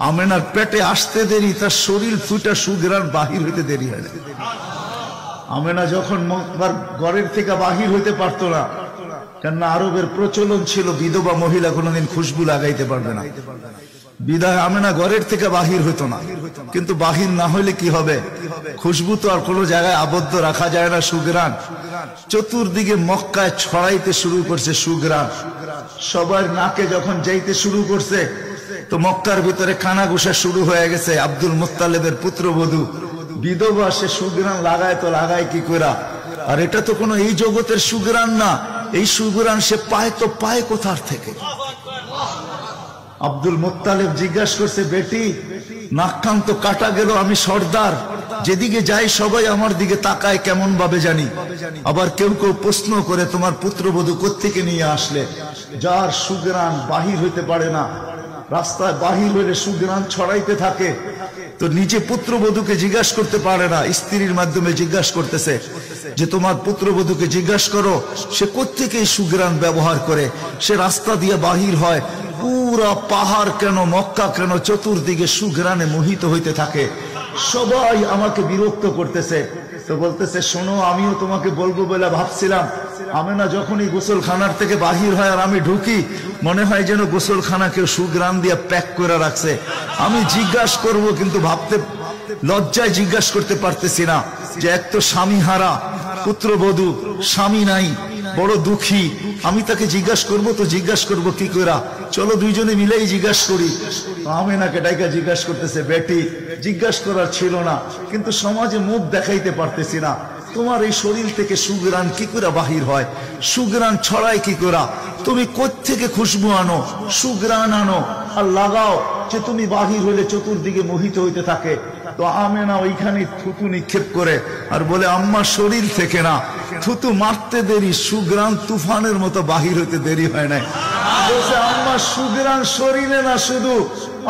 আমেনার পেটে আসতে দেরি, তার শরীর ফুটা সুগ্রাণ বাহির হইতে দেরি হয় না। আমেনা যখন মক্কার ঘরের থেকে বাহির হইতে পারতো না, কেননা আরবের প্রচলন ছিল বিধবা মহিলা কোনোদিন খুশবু লাগাইতে পারবে না, বিদায় আমেনা ঘরের থেকে বাহির হইতো না। কিন্তু বাহির না হইলে কি হবে, খুশবু তো আর কোনো জায়গায় আবদ্ধ রাখা যায় না। সুগ্রাণ চতুর্দিকে মক্কায় ছড়াইতে শুরু করছে সুগ্রাণ। সবার নাকে যখন যাইতে শুরু করছে, তো মক্কার ভিতরে কানাঘুষা শুরু হয়ে গেছে। আব্দুল মুত্তালিবের পুত্রবধূ বিধবা, সে সুগ্রাণ লাগায় তো লাগায় কি করা, আর এটা তো কোনো এই জগতের সুগ্রাণ না। এই সুগ্রাণ সে পায় তো পায় কোথার থেকে? আব্দুল মুত্তালিব জিজ্ঞাসা করছে, বেটি নাক কান তো কাটা গেল, আমি সর্দার, যেদিকে যাই সবাই আমার দিকে তাকায় কেমন ভাবে জানি। আবার কেউ কেউ প্রশ্ন করে, তোমার পুত্রবধূ কোত্থেকে নিয়ে আসলে? যার সুগ্রাণ বাহির হইতে পারে না, রাস্তায় বাহির হইলে সুগ্রাণ ছড়াইতে থাকে, তো নিজে পুত্রবধূকে জিজ্ঞাসা করতে পারে না, স্ত্রীর মাধ্যমে জিজ্ঞাসা করতেছে যে তোমার পুত্রবধূকে জিজ্ঞাসা করো সে কোত্থেকে এই সুগ্রাণ ব্যবহার করে। সে রাস্তা দিয়ে বাহির হয়, পুরা পাহাড় কেন, মক্কা কেন, চতুর্দিকে সুগ্রাণে মোহিত হইতে থাকে। সবাই আমাকে বিরক্ত করতেছে। তো বলতেছে, শোনো, আমিও তোমাকে বলবো বলে ভাবছিলাম। আমেনা যখনই গোসলখানার থেকে বাহির হয় আর আমি ঢুকি, মনে হয় যেন গোসলখানা কেউ সুগ্রাণ দিয়ে প্যাক করে রাখছে। আমি জিজ্ঞাসা করব, কিন্তু ভাবতে লজ্জায় জিজ্ঞাসা করতে পারতেছি না, যে এক তো স্বামী হারা পুত্রবধূ, স্বামী নাই, বড় দুঃখী। আমি তাকে জিজ্ঞাসা করব, তো জিজ্ঞাসা করব কি করা? চলো দুইজনে মিলেই জিজ্ঞাসা করি। আমেনাকে ডাইকা জিজ্ঞাসা করতেছে, বেটি জিজ্ঞাসা করার ছিল না, কিন্তু সমাজে মুখ দেখাইতে পারতেছি না, তোমার এই শরীর থেকে সুগ্রাণ কি করে বাহির হয়, সুগ্রাণ ছড়ায় কি করে? তুমি কোত্থেকে খুশবু আনো, সুগ্রাণ আনো আর লাগাও, যে তুমি বাহির হইলে চতুর্দিকে মোহিত হইতে থাকে। তো আমেনা ওইখানে থুতু নিক্ষেপ করে আর বলে, আম্মার শরীর থেকে না, থুতু মারতে দেরি, সুগ্রাণ তুফানের মতো বাহির হইতে দেরি হয় নাই। বলছে, আম্মার সুগ্রাণ শরীরে না, শুধু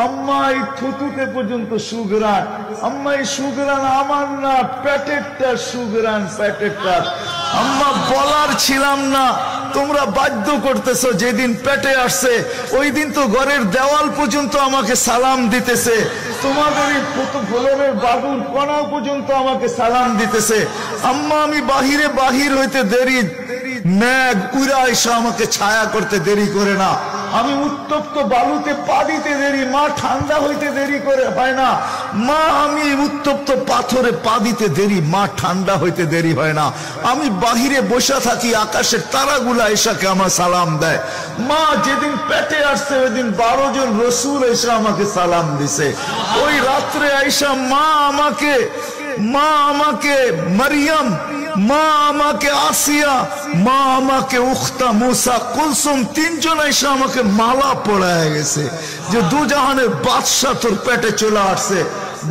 আম্মা এই থুতুতে পর্যন্ত সুগ্রাণ। আম্মা এই সুগ্রাণ আমার না, পেটেরটা সুগ্রাণ, পেটেরটা। আম্মা বলার ছিলাম না, তোমরা বাধ্য করতেছো। যেদিন পেটে আসছে ওই দিন তো ঘরের দেওয়াল পর্যন্ত আমাকে সালাম দিতেছে, তোমাদের এই ফলনের বাবুর কণা পর্যন্ত আমাকে সালাম দিতেছে। আম্মা আমি বাহিরে বাহির হইতে দেরি, মেঘ উড়া এসে আমাকে ছায়া করতে দেরি করে না। আমি উত্তপ্ত বালুতে পা দিতে দেরি, মা ঠান্ডা হইতে দেরি করে হয় না। মা আমি উত্তপ্ত পাথরে পা দিতে দেরি, মা ঠান্ডা হইতে দেরি হয় না। আমি বাহিরে বসে থাকি, আকাশের তারাগুলা এসাকে আমার সালাম দেয়। মা যেদিন পেটে আসছে ওই দিন 12 জন রসুল এসে আমাকে সালাম দিছে। ওই রাত্রে আইসা মা আমাকে মারিয়াম, মা আমাকে আসিয়া, মা আমাকে উখতা মুসা কুলসুম, 3 জন এসে আমাকে মালা পড়ায় গেছে যে দুজাহানের বাদশা তোর পেটে চলে আসছে।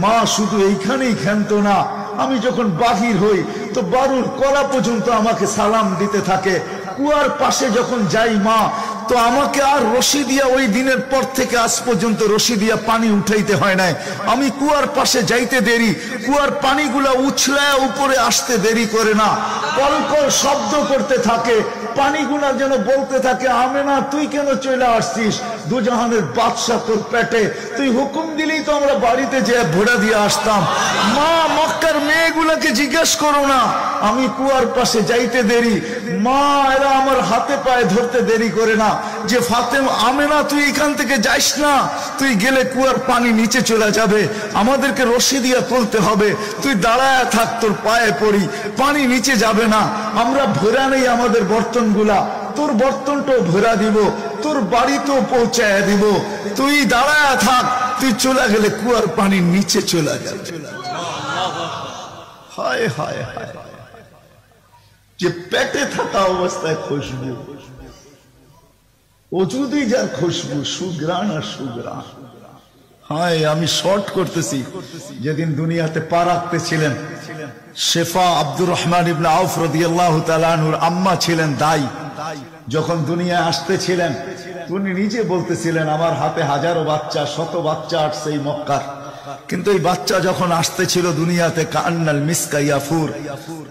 মা শুধু এইখানেই ক্ষান্ত না, আমি যখন বাহির হই তো বারুর কলা পর্যন্ত আমাকে সালাম দিতে থাকে। কুয়ার পাশে যখন যাই মা, তো আমাকে আর রশি দিয়া, ওই দিনের পর থেকে আজ পর্যন্ত রশি দিয়া পানি উঠাইতে হয় নাই। আমি কুয়ার পাশে যাইতে দেরি, কুয়ার পানিগুলা উছলায় উপরে আসতে দেরি করে না, কলকল শব্দ করতে থাকে, পানিগুলা যেন বলতে থাকে, আমেনা তুই কেন চলে আসছিস, দুজাহানের বাদশা তোর পেটে, তুই হুকুম দিলেই তো আমরা বাড়িতে যেয়ে ভোড়া দিয়ে আসতাম। মা মক্কার মেয়েগুলাকে জিজ্ঞেস করো না, আমি কুয়ার পাশে যাইতে দেরি, মা এরা আমার হাতে পায়ে ধরতে দেরি করে না, যে ফাতেমা, আমেনা তুই এখান থেকে যাইস না, তুই গেলে কুয়ার পানি নিচে চলে যাবে, আমাদেরকে রশি দিয়ে তুলতে হবে, তুই দাঁড়ায় থাক, তোর পায়ে পড়ি, পানি নিচে যাবে না, আমরা ভরা নেই আমাদের বর্তনগুলা, তোর বর্তনটাও ভরা দিব, তোর বাড়িতেও পৌঁছায় দিব, তুই দাঁড়ায় থাক, তুই চলে গেলে কুয়ার পানি নিচে চলে যাবে। হায় হায় হায়, যে পেটে থাকা অবস্থায় খুশবু, ওজুদেই যার খুশবু, সুগ্রাণ আর সুগ্রাণ। হায়, আমি শর্ট করতেছি। যেদিন দুনিয়াতে পা রাখতেছিলেন, শেফা আব্দুর রহমান ইবনে আউফ রাদিয়াল্লাহু তাআলা আনহুর আম্মা ছিলেন দাই। যখন দুনিয়ায় আসতেছিলেন, উনি নিজে বলতেছিলেন, আমার হাতে হাজারো বাচ্চা, শত বাচ্চা আসছে এই মক্কার, কিন্তু এই বাচ্চা যখন আসতেছিল দুনিয়াতে, কান্নাল মিসকা ইয়াফুর,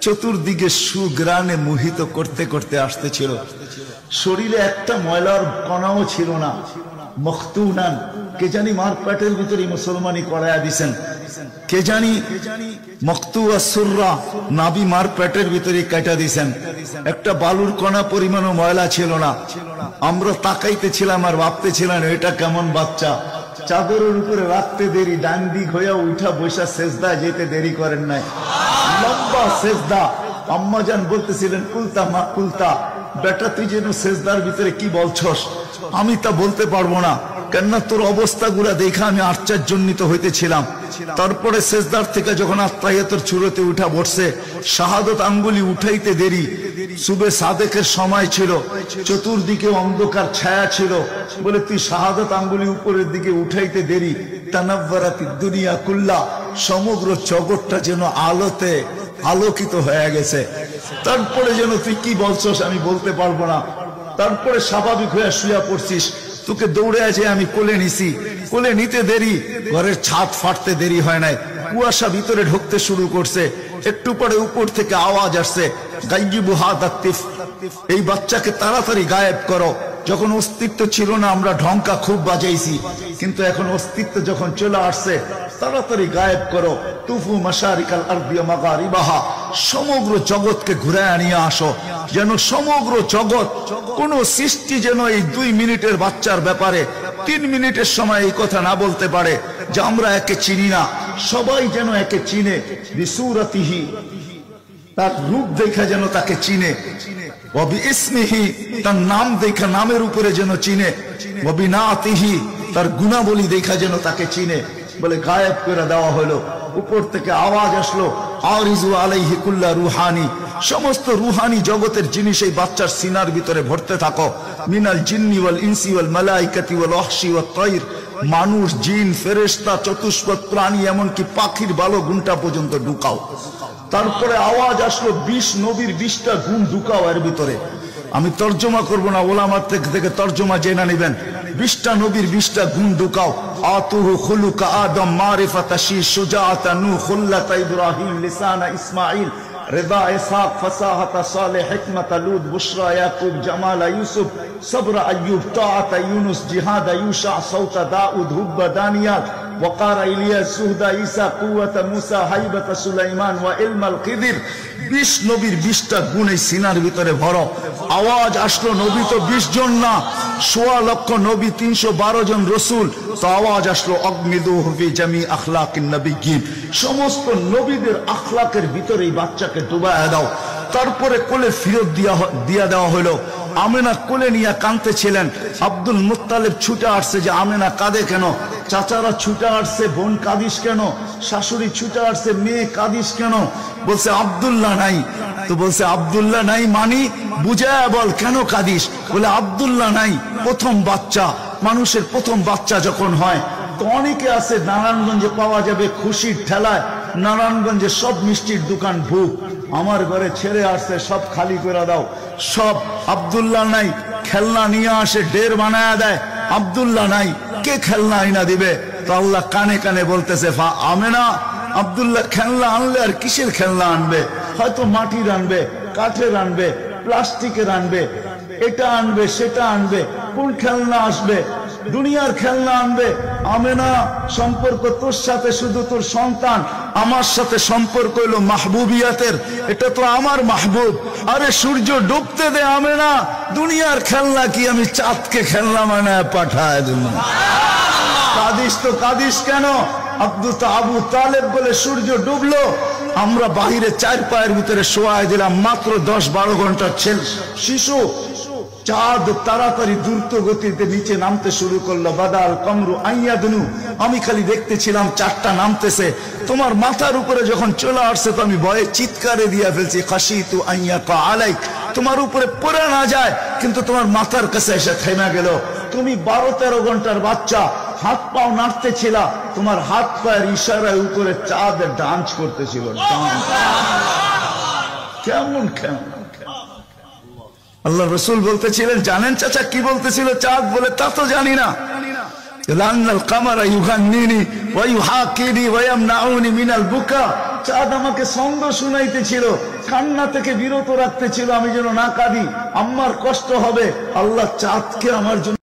চতুর্দিকে সুগ্রাণে মোহিত করতে করতে আসতেছিল। শরীরে একটা ময়লার কণাও ছিল না। মখতুনান, কে জানি মার পেটের ভিতরে মুসলমানি করায়া দিছেন, কে জানি মকতুয়া সুররা নাবি মার পেটের ভিতরে কাটা দিছেন। একটা বালুর কণা পরিমাণও ময়লা ছিল না। আমরা তাকাইতেছিলাম আর ভাবতেছিলাম এটা কেমন বাচ্চা। চাদরের উপরে রাখতে দেরি, ডান দিক হইয়া উঠা বৈশা সেজদা যেতে দেরি করেন নাই, লম্বা সেজদা। আম্মাজান বলতেছিলেন কুলতা মা কুলতা, বেটা তুই যেন সেজদার ভিতরে কি বলছস, আমি তা বলতে পারবো না, কেননা তোর অবস্থাগুলা দেখে আমি আশ্চর্যান্বিত হইতেছিলাম। তারপরে সেজদার থেকে যখন আত্মাহিয়াতের চূড়াতে উঠা বসছে, শাহাদত আঙ্গুলি উঠাইতে দেরি, সুবে সাদেকের সময় ছিল, চতুর্দিকে অন্ধকার ছায়া ছিল, বলে তুই শাহাদত আঙ্গুলি উপরের দিকে উঠাইতে দেরি। তানাব্বারাতি দুনিয়া কুল্লা, সমগ্র জগৎটা যেন আলোতে আলোকিত হয়ে গেছে। তারপরে যেন তুই কি বলছস আমি বলতে পারবো না। তারপরে স্বাভাবিক হয়ে শুয়া পড়ছিস, তোকে দৌড়ে আছে আমি কোলে নিছি, কোলে নিতে দেরি, ঘরের ছাদ ফাটতে দেরি হয় নাই, কুয়াশা ভিতরে ঢুকতে শুরু করছে, একটু পরে উপর থেকে আওয়াজ আসছে গাইয়িবু হাদা তিফ, এই বাচ্চাকে তাড়াতাড়ি গায়েব করো। যখন অস্তিত্ব ছিল না আমরা ঢঙ্কা খুব বাজাইছি, কিন্তু এখন অস্তিত্ব যখন চলে আসছে তাড়াতাড়ি গায়েব করো। তুফু মাশারিকাল আরদি ওয়া মাগারিবাহা, সমগ্র জগৎকে ঘুরায় নিয়ে আসো, যেন সমগ্র জগৎ, কোন সৃষ্টি যেন এই 2 মিনিটের বাচ্চার ব্যাপারে 3 মিনিটের সময় এই কথা না বলতে পারে যে আমরা একে চিনি না। সবাই যেন একে চিনে, বিসুরাতিহি, তার রূপ দেখা যেন তাকে চিনে, ওয়া বিইসমিহি, তার নাম দেখা নামের উপরে যেন চিনে, ওয়া বিনাতিহি, তার গুণাবলী দেখা যেন তাকে চিনে। বলে গায়েব করে দেওয়া হলো। উপর থেকে আওয়াজ আসলো আরিজু আলাইহি কুল্লা রুহানি, সমস্ত রুহানি জগতের জিনিস এই বাচ্চার সিনার ভিতরে ভরতে থাকো। মিনাল জিন্নি ওয়াল ইনসি ওয়াল মালাইকাতি ওয়াল ওয়াহশি ওয়াত তাইর, মানুষ, জিন, ফেরেশতা, চতুষ্পদ প্রাণী, এমনকি পাখির বালো গুণটা পর্যন্ত ঢুকাও। তারপরে আওয়াজ আসলো 20 নবীর 20টা গুণ ঢুকাও এর ভিতরে। আমি তর্জমা করব না, ওলামার থেকে তর্জমা জেনে নেবেন। 20টা নবীর 20টা গুণ ঢুকাও। আতুহু খুলুকা আদম, মারিফাতা শীশ, শুজাআতা নূহ, খুল্লাতা ইব্রাহিম, লিসানা ইসমাঈল, রিদা ইসহাক, ফাসাহাতা সালেহ, হিকমাতা লূত, বুশরা ইয়াকুব, জামালা ইউসুফ, সবরা আইয়ুব, তাআতা ইউনুস, জিহাদা ইউশা, সাউতা দাউদ, হুব্বা দানিয়াল, ওয়াকারা ইলিয়াস, সুহদা ঈসা, কুওয়াতা মুসা, হাইবাতা সুলাইমান, ওয়া ইলমাল খিদির। 20 নবীর 20টা গুণ এই সিনার ভিতরে ভরো। আওয়াজ আসলো নবী তো 20 জন না, 1.25 লক্ষ নবী, 312 জন রসুল। তো আওয়াজ আসলো অগমিদুহু ফি জামি আখলাকিন নবিয়্যিন, সমস্ত নবীদের আখলাকের ভিতরে এই বাচ্চাকে ডুবায়া দাও। তারপরে কোলে ফিরত দিয়া দেওয়া হলো। আমেনা কোলে নিয়ে কাঁদতেছিলেন। আব্দুল মুত্তালিব ছুটে আসছে যে আমেনা কাঁদে কেন, চাচারা ছুটে আসছে, বোন কাঁদিস কেন, শাশুড়ি ছুটে আসছে, মেয়ে কাঁদিস কেন। বলছে আব্দুল্লাহ নাই। তো বলছে আব্দুল্লাহ নাই মানি বুঝায়া বল কেন কাঁদিস। বলে আব্দুল্লাহ নাই, প্রথম বাচ্চা, মানুষের প্রথম বাচ্চা যখন হয় তো অনেকে আছে নারায়ণগঞ্জে পাওয়া যাবে খুশির ঠেলায়, নারায়ণগঞ্জে সব মিষ্টির দোকান ভুক, আমার ঘরে ছেড়ে আসছে সব খালি করে দাও, সব আব্দুল্লাহ নাই। খেলনা নিয়ে আসে, ঢের বানায়া দেয়, আব্দুল্লাহ নাই, কে খেলনা আইনা দিবে। তো আল্লাহ কানে কানে বলতেছে আমেনা, আব্দুল্লাহ খেলনা আনলে আর কিসের খেলনা আনবে, হয়তো মাটির আনবে, কাঠের আনবে, প্লাস্টিকের আনবে, এটা আনবে সেটা আনবে, কোন খেলনা আসবে, দুনিয়ার খেলনা আনবে। আমেনা সম্পর্ক তোর সাথে শুধু তোর সন্তান, আমার সাথে সম্পর্ক হলো মাহবুবিয়াতের, এটা তো আমার মাহবুব। আরে সূর্য ডুবতে দে আমেনা, দুনিয়ার খেলনা কি আমি চাঁদকে খেলনা বানায় পাঠায় দেব। কাদিস তো কাদিস কেন? আবু তালেব বলে সূর্য ডুবলো, আমরা বাহিরে 4 পায়ের ভিতরে শোয়াই দিলাম, মাত্র 10-12 ঘন্টার শিশু। চাঁদ তাড়াতাড়ি দ্রুত গতিতে নিচে নামতে শুরু করলো। বাদাল কমরু আইয়াদনু, আমি খালি দেখতেছিলাম 4টা নামতেছে। তোমার মাথার উপরে যখন চলে আসছে তো আমি ভয়ে চিৎকারে দিয়া ফেলছি, খাশিতু আইয়াকা আলাইক, তোমার উপরে পড়ে না যায়, কিন্তু তোমার মাথার কাছে এসে থেমে গেল। তুমি 12-13 ঘন্টার বাচ্চা, হাত পাও নাড়তেছিল, তোমার হাত পায়ের ইশারায় উপরে চাঁদ ডান্স করতেছিল। কেমন কেমন আল্লাহ রসুল বলতেছিলেন, জানেন চাচা কি বলতেছিল চাঁদ? বলে তা তো জানি না। চাঁদ আমাকে ছন্দ শুনাইতেছিল, কান্না থেকে বিরত রাখতেছিল, আমি যেন না কাঁদি, আমার কষ্ট হবে। আল্লাহ চাঁদকে আমার জন্য